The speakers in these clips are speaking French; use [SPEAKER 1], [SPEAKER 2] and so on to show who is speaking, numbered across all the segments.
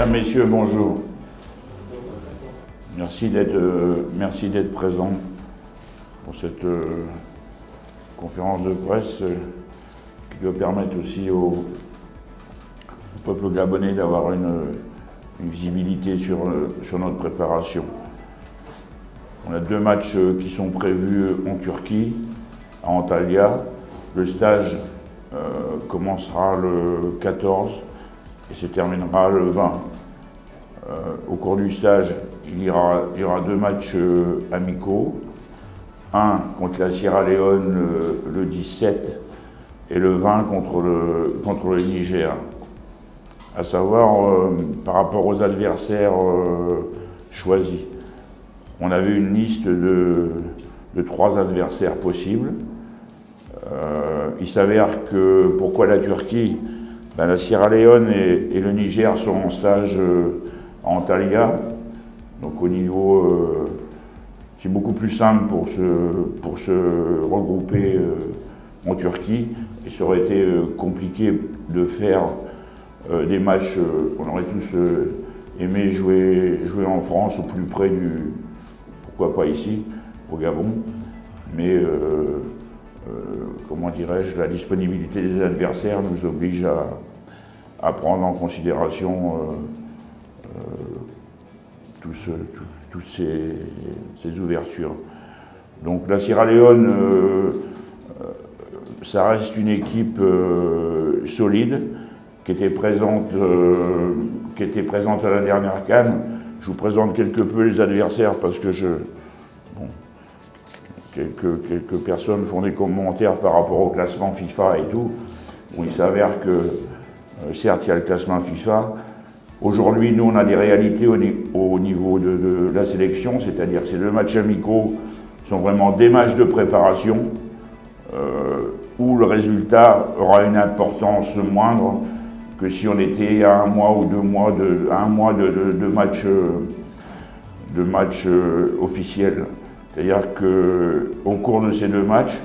[SPEAKER 1] Mesdames, Messieurs, bonjour. Merci d'être présents pour cette conférence de presse qui doit permettre aussi au peuple gabonais d'avoir une visibilité sur notre préparation. On a 2 matchs qui sont prévus en Turquie, à Antalya. Le stage commencera le 14 et se terminera le 20. Au cours du stage, il y aura 2 matchs amicaux. Un contre la Sierra Leone le 17 et le 20 contre le Niger. À savoir, par rapport aux adversaires choisis, on avait une liste de 3 adversaires possibles. Il s'avère que, pourquoi la Turquie? La Sierra Leone et le Niger sont en stage à Antalya. Donc au niveau, c'est beaucoup plus simple pour se regrouper en Turquie. Et ça aurait été compliqué de faire des matchs, on aurait tous aimé jouer en France, au plus près du... Pourquoi pas ici, au Gabon. Mais, comment dirais-je, la disponibilité des adversaires nous oblige à prendre en considération toutes ces ouvertures. Donc la Sierra Leone, ça reste une équipe solide, qui était présente à la dernière CAN. Je vous présente quelque peu les adversaires parce que quelques personnes font des commentaires par rapport au classement FIFA et tout. Bon, il s'avère que, certes, il y a le classement FIFA. Aujourd'hui, nous, on a des réalités au niveau de la sélection, c'est-à-dire que ces 2 matchs amicaux sont vraiment des matchs de préparation où le résultat aura une importance moindre que si on était à 1 mois ou 2 mois de matchs officiels. C'est-à-dire qu'au cours de ces 2 matchs,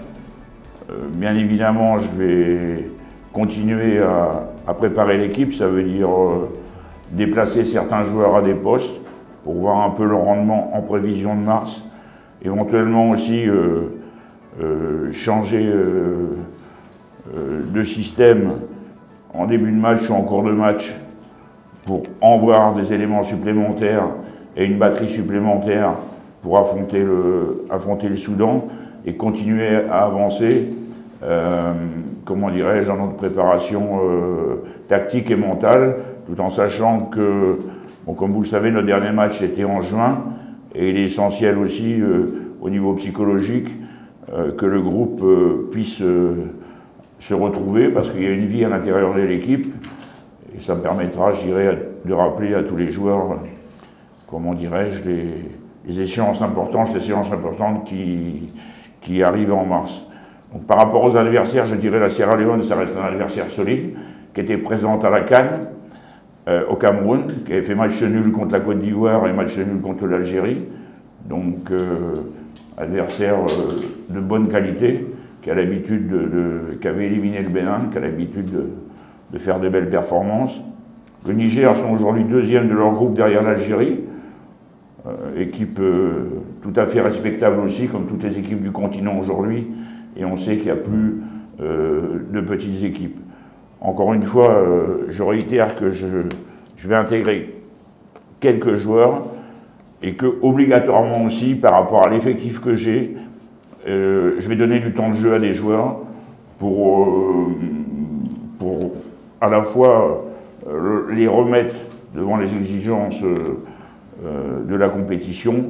[SPEAKER 1] bien évidemment, je vais continuer à préparer l'équipe. Ça veut dire déplacer certains joueurs à des postes pour voir un peu le rendement en prévision de mars. Éventuellement aussi changer de système en début de match ou en cours de match pour en voir des éléments supplémentaires et une batterie supplémentaire pour affronter le Soudan et continuer à avancer, comment dirais-je, dans notre préparation tactique et mentale, tout en sachant que, bon, comme vous le savez, notre dernier match était en juin, et il est essentiel aussi, au niveau psychologique, que le groupe puisse se retrouver, parce qu'il y a une vie à l'intérieur de l'équipe, et ça me permettra, je dirais, de rappeler à tous les joueurs, comment dirais-je, les échéances importantes qui arrivent en mars. Donc, par rapport aux adversaires, je dirais la Sierra Leone, ça reste un adversaire solide, qui était présente à la CAN, au Cameroun, qui avait fait match nul contre la Côte d'Ivoire et match nul contre l'Algérie. Donc, adversaire de bonne qualité, qui a l'habitude qui avait éliminé le Bénin, qui a l'habitude de faire de belles performances. Le Niger sont aujourd'hui 2e de leur groupe derrière l'Algérie. Équipe tout à fait respectable aussi, comme toutes les équipes du continent aujourd'hui, et on sait qu'il n'y a plus de petites équipes. Encore une fois, je réitère que je vais intégrer quelques joueurs et que, obligatoirement aussi, par rapport à l'effectif que j'ai, je vais donner du temps de jeu à des joueurs pour à la fois les remettre devant les exigences de la compétition,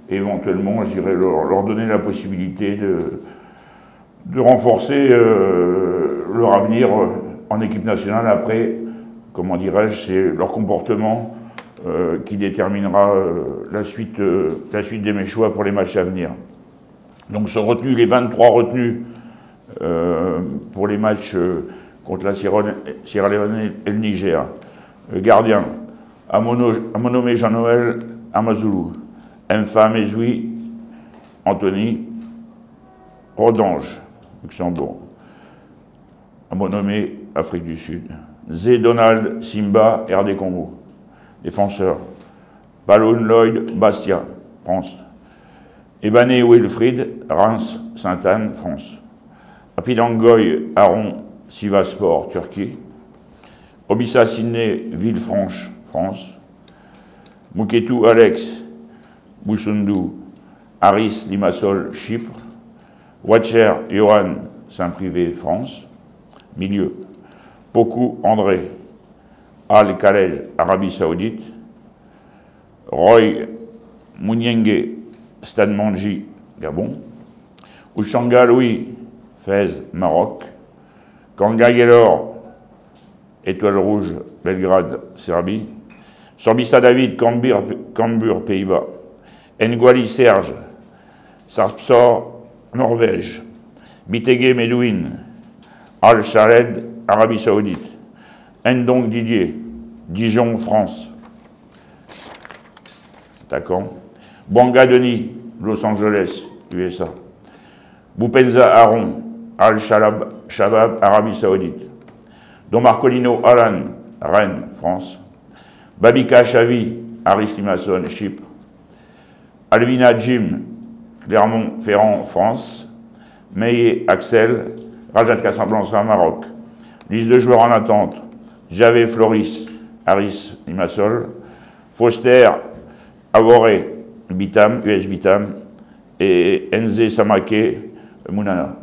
[SPEAKER 1] et éventuellement, je dirais, leur donner la possibilité de renforcer leur avenir en équipe nationale. Après, comment dirais-je, c'est leur comportement qui déterminera la suite de mes choix pour les matchs à venir. Donc sont retenus les 23 retenus pour les matchs contre la Sierra Leone et le Niger. Gardien, Amonome Jean-Noël Amazulu, Mfa Mezoui Anthony, Rodange, Luxembourg, Amonome, Afrique du Sud, Zé Donald Simba, RD Congo, défenseur. Ballon Lloyd, Bastia, France. Ebané Wilfried, Reims, Sainte-Anne, France. Apidangoy, Aron, Sivasspor, Turquie. Obissa Sidney, Villefranche, France. Mouketou Alex, Boussundou, Aris Limassol, Chypre. Watcher Johan, Saint-Privé, France. Milieu. Pokou André, Al-Khalej, Arabie Saoudite. Roy Mouniengue, Stade Manji, Gabon. Ouchanga Louis, Fès, Maroc. Kanga Gelor, Étoile Rouge, Belgrade, Serbie. Sorbissa David, Cambuur, Pays-Bas. Nguali Serge, Sarpsor, Norvège. Bitege Medouine, Al-Shaled, Arabie Saoudite. Ndong Didier, Dijon, France. Attaquant. Bouanga Denis, Los Angeles, USA. Boupenza Aaron, Al-Shabab, Arabie Saoudite. Don Marcolino Alan, Rennes, France. Babika Chavi, Aris Limassol, Chypre. Alvina Jim, Clermont-Ferrand, France. Meillet Axel, Rajat Casablanca, Maroc. Liste de joueurs en attente. Javé Floris, Aris Limassol. Foster Avoré, Bitam, US Bitam. Et Nze Samake, Mounana.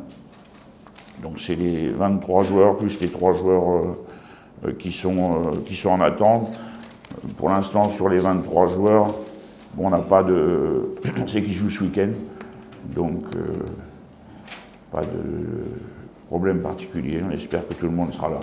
[SPEAKER 1] Donc c'est les 23 joueurs, plus les 3 joueurs qui sont en attente. Pour l'instant, sur les 23 joueurs, bon, on n'a pas de... On sait qu'ils jouent ce week-end, donc pas de problème particulier. On espère que tout le monde sera là.